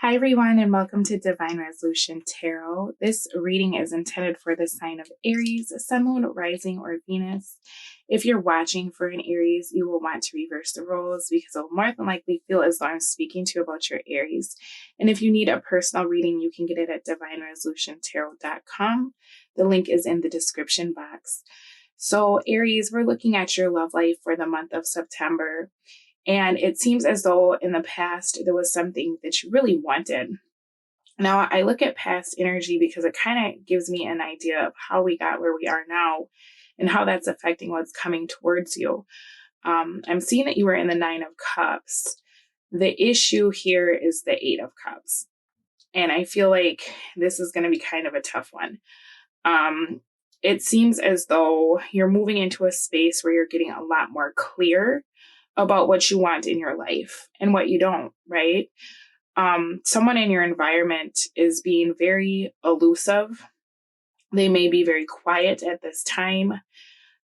Hi, everyone, and welcome to Divine Resolution Tarot. This reading is intended for the sign of Aries, Sun, Moon, Rising, or Venus. If you're watching for an Aries, you will want to reverse the roles because it will more than likely feel as though I'm speaking to you about your Aries. And if you need a personal reading, you can get it at divineresolutiontarot.com. The link is in the description box. So, Aries, we're looking at your love life for the month of September. And it seems as though in the past, there was something that you really wanted. Now, I look at past energy because it kind of gives me an idea of how we got where we are now and how that's affecting what's coming towards you. I'm seeing that you were in the Nine of Cups. The issue here is the Eight of Cups. And I feel like this is going to be kind of a tough one. It seems as though you're moving into a space where you're getting a lot more clear about what you want in your life and what you don't, right? Someone in your environment is being very elusive. They may be very quiet at this time.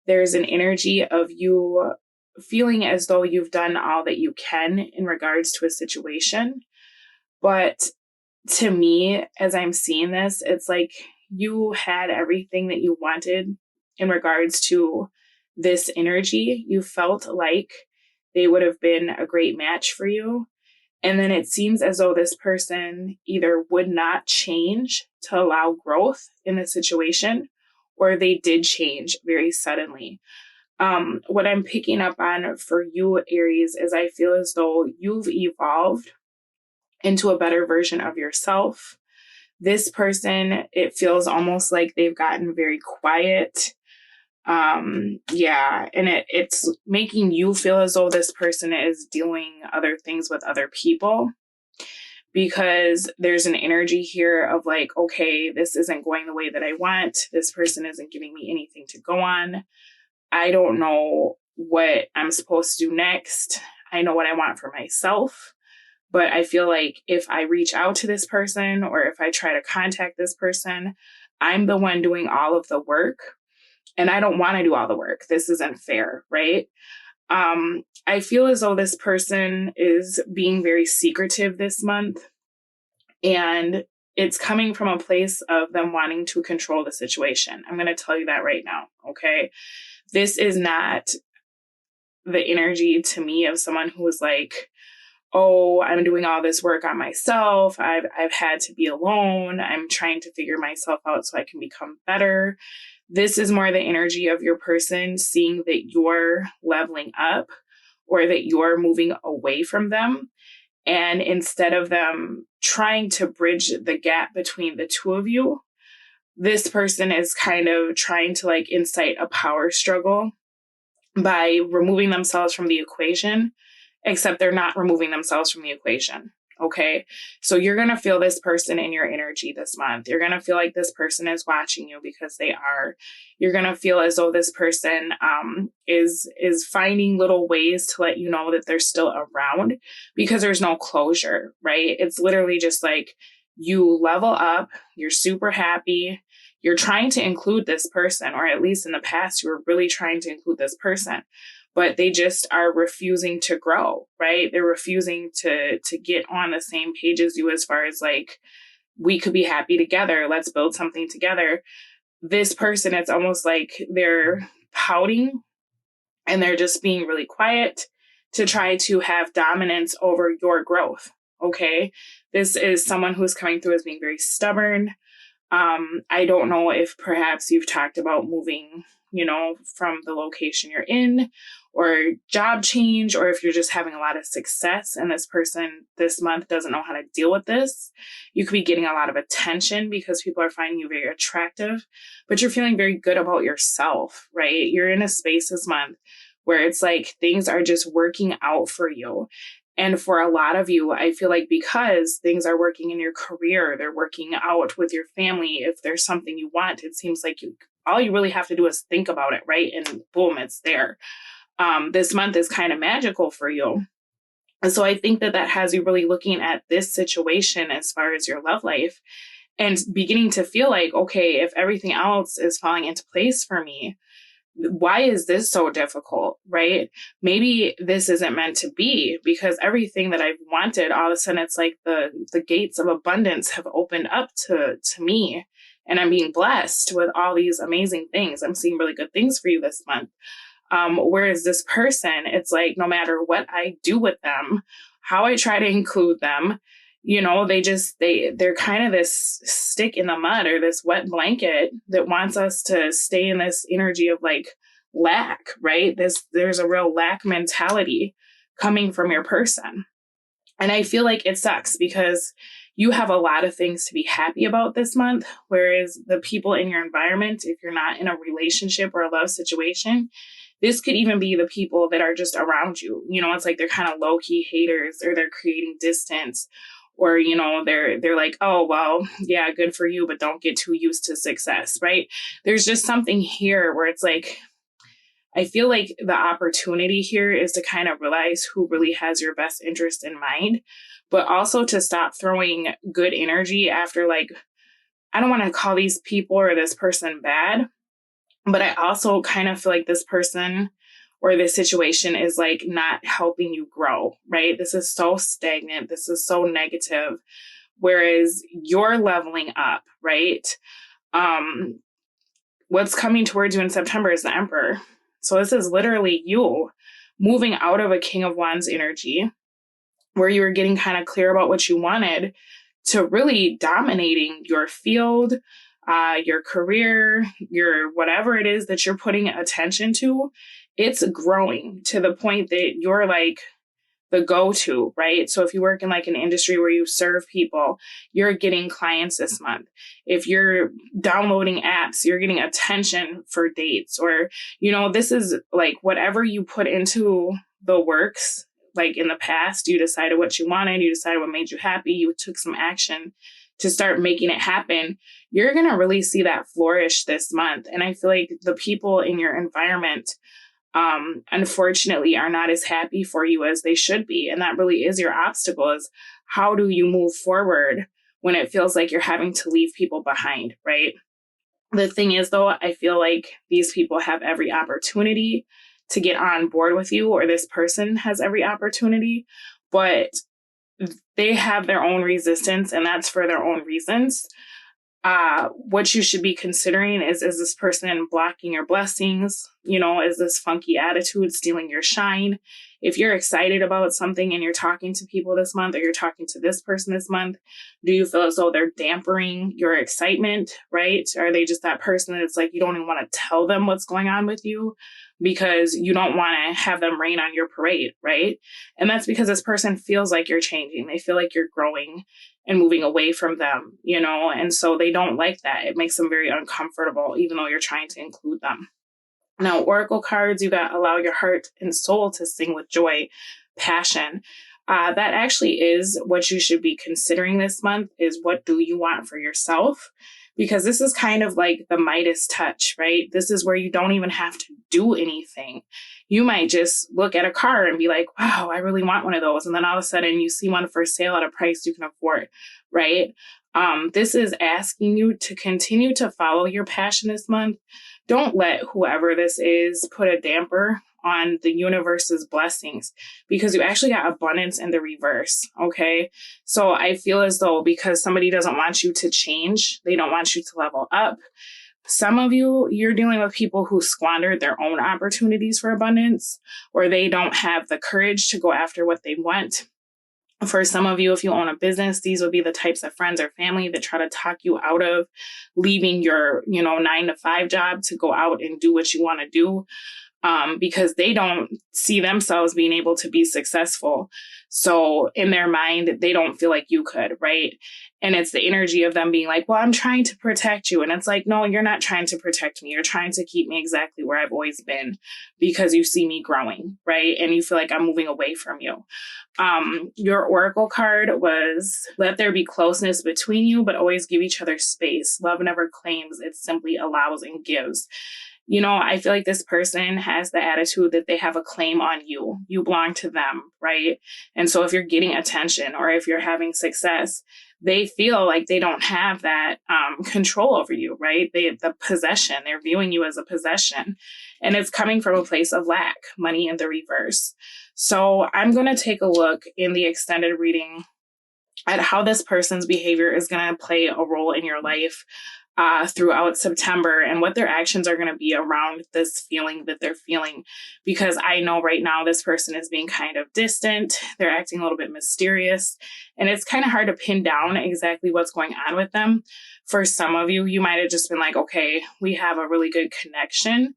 There's an energy of you feeling as though you've done all that you can in regards to a situation. But to me, as I'm seeing this, it's like you had everything that you wanted in regards to this energy. You felt like they would have been a great match for you. And then it seems as though this person either would not change to allow growth in the situation, or they did change very suddenly. What I'm picking up on for you, Aries, is I feel as though you've evolved into a better version of yourself. This person, it feels almost like they've gotten very quiet. And it's making you feel as though this person is doing other things with other people, because there's an energy here of like, okay, this isn't going the way that I want. This person isn't giving me anything to go on. I don't know what I'm supposed to do next. I know what I want for myself, but I feel like if I reach out to this person or if I try to contact this person, I'm the one doing all of the work. And I don't want to do all the work. This isn't fair, right? I feel as though this person is being very secretive this month. And it's coming from a place of them wanting to control the situation. I'm going to tell you that right now, okay? This is not the energy to me of someone who is like, oh, I'm doing all this work on myself. I've had to be alone. I'm trying to figure myself out so I can become better. This is more the energy of your person seeing that you're leveling up or that you're moving away from them. And instead of them trying to bridge the gap between the two of you, this person is kind of trying to like incite a power struggle by removing themselves from the equation, except they're not removing themselves from the equation. Okay. So you're going to feel this person in your energy this month. You're going to feel like this person is watching you because they are. You're going to feel as though this person is finding little ways to let you know that they're still around, because there's no closure, right? It's literally just like you level up. You're super happy. You're trying to include this person, or at least in the past, you were really trying to include this person. But they just are refusing to grow, right? They're refusing to get on the same page as you as far as like, we could be happy together. Let's build something together. This person, it's almost like they're pouting and they're just being really quiet to try to have dominance over your growth, okay? This is someone who's coming through as being very stubborn. I don't know if perhaps you've talked about moving, from the location you're in, or job change, or if you're just having a lot of success and this person this month doesn't know how to deal with this. You could be getting a lot of attention because people are finding you very attractive, but you're feeling very good about yourself, right? You're in a space this month where it's like things are just working out for you. And for a lot of you, I feel like because things are working in your career, they're working out with your family. If there's something you want, it seems like all you really have to do is think about it, right? And boom, it's there. This month is kind of magical for you. And so I think that has you really looking at this situation as far as your love life and beginning to feel like, okay, if everything else is falling into place for me, why is this so difficult, right? Maybe this isn't meant to be, because everything that I've wanted, all of a sudden it's like the gates of abundance have opened up to me, and I'm being blessed with all these amazing things. I'm seeing really good things for you this month. Whereas this person, it's like, no matter what I do with them, how I try to include them, they're kind of this stick in the mud, or this wet blanket that wants us to stay in this energy of like lack, right? There's a real lack mentality coming from your person. And I feel like it sucks, because you have a lot of things to be happy about this month, whereas the people in your environment, if you're not in a relationship or a love situation, this could even be the people that are just around you. It's like they're kind of low-key haters, or they're creating distance, or, they're like, oh, well, yeah, good for you, but don't get too used to success, right? There's just something here where it's like, I feel like the opportunity here is to kind of realize who really has your best interest in mind, but also to stop throwing good energy after, like, I don't want to call these people or this person bad, but I also kind of feel like this person or this situation is like not helping you grow, right? This is so stagnant. This is so negative. Whereas you're leveling up, right? What's coming towards you in September is the Emperor. So this is literally you moving out of a King of Wands energy, where you were getting kind of clear about what you wanted, to really dominating your field, your career, your whatever it is that you're putting attention to. It's growing to the point that you're like the go-to, right? So if you work in like an industry where you serve people, you're getting clients this month. If you're downloading apps, you're getting attention for dates, or, this is like whatever you put into the works. Like in the past, you decided what you wanted, you decided what made you happy, you took some action to start making it happen. You're going to really see that flourish this month. And I feel like the people in your environment, unfortunately, are not as happy for you as they should be. And that really is your obstacle, is how do you move forward when it feels like you're having to leave people behind, right? The thing is, though, I feel like these people have every opportunity to get on board with you, or this person has every opportunity, but they have their own resistance, and that's for their own reasons. What you should be considering is this person blocking your blessings? Is this funky attitude stealing your shine? If you're excited about something and you're talking to people this month, or you're talking to this person this month, do you feel as though they're dampening your excitement, right? Are they just that person that's like, you don't even want to tell them what's going on with you because you don't want to have them rain on your parade, right? And that's because this person feels like you're changing. They feel like you're growing and moving away from them, and so they don't like that. It makes them very uncomfortable, even though you're trying to include them. Now, Oracle cards, you got allow your heart and soul to sing with joy, passion. That actually is what you should be considering this month, is what do you want for yourself? Because this is kind of like the Midas touch, right? This is where you don't even have to do anything. You might just look at a car and be like, wow, I really want one of those. And then all of a sudden you see one for sale at a price you can afford, right? This is asking you to continue to follow your passion this month. Don't let whoever this is put a damper on the universe's blessings, because you actually got abundance in the reverse. Okay. So I feel as though because somebody doesn't want you to change, they don't want you to level up. Some of you, you're dealing with people who squandered their own opportunities for abundance, or they don't have the courage to go after what they want. For some of you, if you own a business, these would be the types of friends or family that try to talk you out of leaving your, 9-to-5 job to go out and do what you want to do. Because they don't see themselves being able to be successful. So in their mind, they don't feel like you could, right? And it's the energy of them being like, well, I'm trying to protect you. And it's like, no, you're not trying to protect me. You're trying to keep me exactly where I've always been, because you see me growing, right? And you feel like I'm moving away from you. Your Oracle card was, let there be closeness between you, but always give each other space. Love never claims, it simply allows and gives. I feel like this person has the attitude that they have a claim on you. You belong to them, right? And so if you're getting attention or if you're having success, they feel like they don't have that control over you, right? The possession, they're viewing you as a possession, and it's coming from a place of lack, money in the reverse. So I'm going to take a look in the extended reading at how this person's behavior is going to play a role in your life throughout September, and what their actions are going to be around this feeling that they're feeling. Because I know right now this person is being kind of distant. They're acting a little bit mysterious, and it's kind of hard to pin down exactly what's going on with them. For some of you, you might have just been like, okay, we have a really good connection,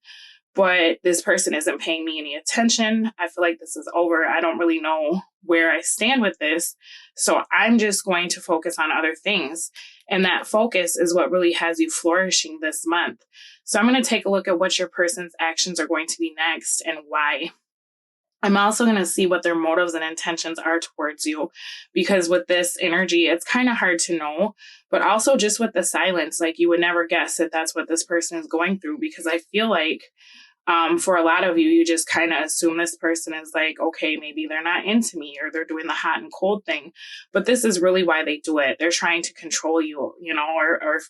but this person isn't paying me any attention. I feel like this is over. I don't really know where I stand with this. So I'm just going to focus on other things. And that focus is what really has you flourishing this month. So I'm going to take a look at what your person's actions are going to be next and why. I'm also going to see what their motives and intentions are towards you, because with this energy, it's kind of hard to know, but also just with the silence, like you would never guess that that's what this person is going through, because I feel like for a lot of you, you just kind of assume this person is like, okay, maybe they're not into me, or they're doing the hot and cold thing. But this is really why they do it. They're trying to control you, or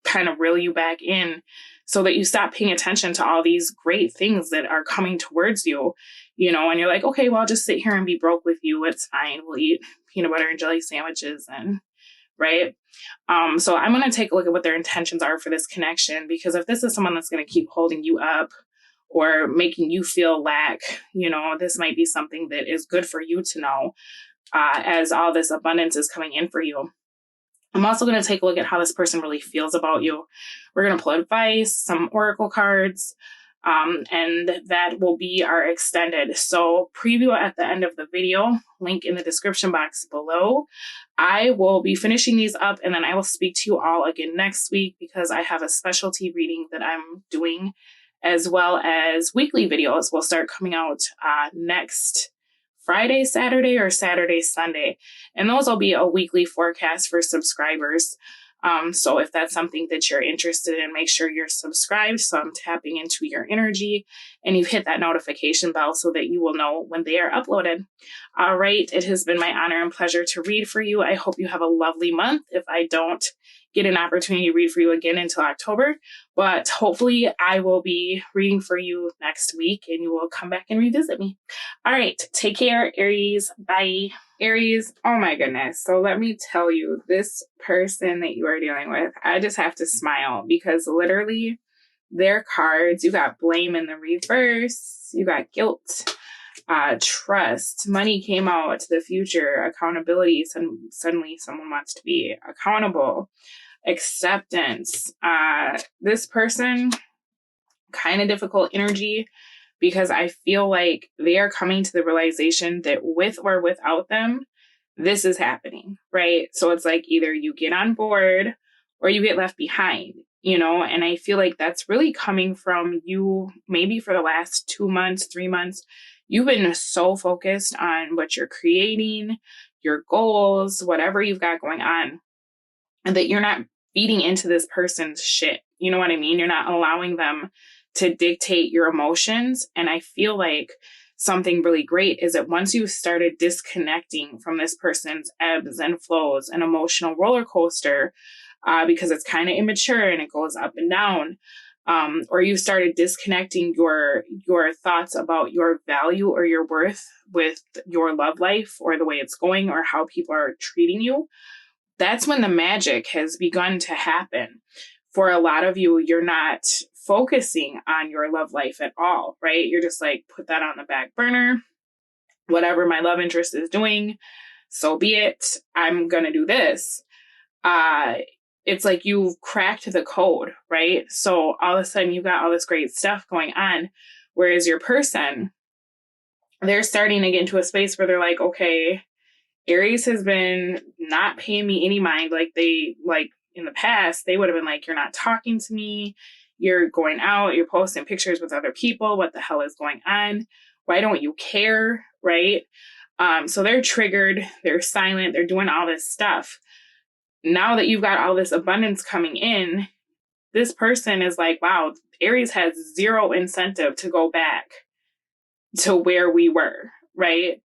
kind of reel you back in so that you stop paying attention to all these great things that are coming towards you, and you're like, okay, well, I'll just sit here and be broke with you. It's fine. We'll eat peanut butter and jelly sandwiches and right. So I'm going to take a look at what their intentions are for this connection, because if this is someone that's going to keep holding you up or making you feel lack, this might be something that is good for you to know as all this abundance is coming in for you. I'm also going to take a look at how this person really feels about you. We're going to pull advice, some oracle cards, and that will be our extended. So preview at the end of the video, link in the description box below. I will be finishing these up, and then I will speak to you all again next week, because I have a specialty reading that I'm doing, as well as weekly videos will start coming out next Friday, Saturday, or Saturday, Sunday. And those will be a weekly forecast for subscribers. So if that's something that you're interested in, make sure you're subscribed. So I'm tapping into your energy, and you hit that notification bell so that you will know when they are uploaded. All right. It has been my honor and pleasure to read for you. I hope you have a lovely month. If I don't get an opportunity to read for you again until October, but hopefully I will be reading for you next week, and you will come back and revisit me. All right. Take care, Aries. Bye. Aries, oh my goodness. So let me tell you, this person that you are dealing with, I just have to smile, because literally their cards, you got blame in the reverse, you got guilt, trust, money came out, the future, accountability, suddenly someone wants to be accountable, acceptance. This person, kind of difficult energy, because I feel like they are coming to the realization that with or without them, this is happening, right? So it's like either you get on board or you get left behind, and I feel like that's really coming from you. Maybe for the last 2 months, 3 months, you've been so focused on what you're creating, your goals, whatever you've got going on, and that you're not feeding into this person's shit. You know what I mean? You're not allowing them to dictate your emotions. And I feel like something really great is that once you started disconnecting from this person's ebbs and flows, an emotional roller coaster, because it's kind of immature and it goes up and down, or you started disconnecting your thoughts about your value or your worth with your love life or the way it's going or how people are treating you, that's when the magic has begun to happen. For a lot of you, you're not focusing on your love life at all, right? You're just like, put that on the back burner. Whatever my love interest is doing, so be it. I'm going to do this. It's like you've cracked the code, right? So all of a sudden you've got all this great stuff going on. Whereas your person, they're starting to get into a space where they're like, okay, Aries has been not paying me any mind. Like in the past, they would have been like, you're not talking to me. You're going out, you're posting pictures with other people. What the hell is going on? Why don't you care? Right? So they're triggered, they're silent, they're doing all this stuff. Now that you've got all this abundance coming in, this person is like, wow, Aries has zero incentive to go back to where we were, right?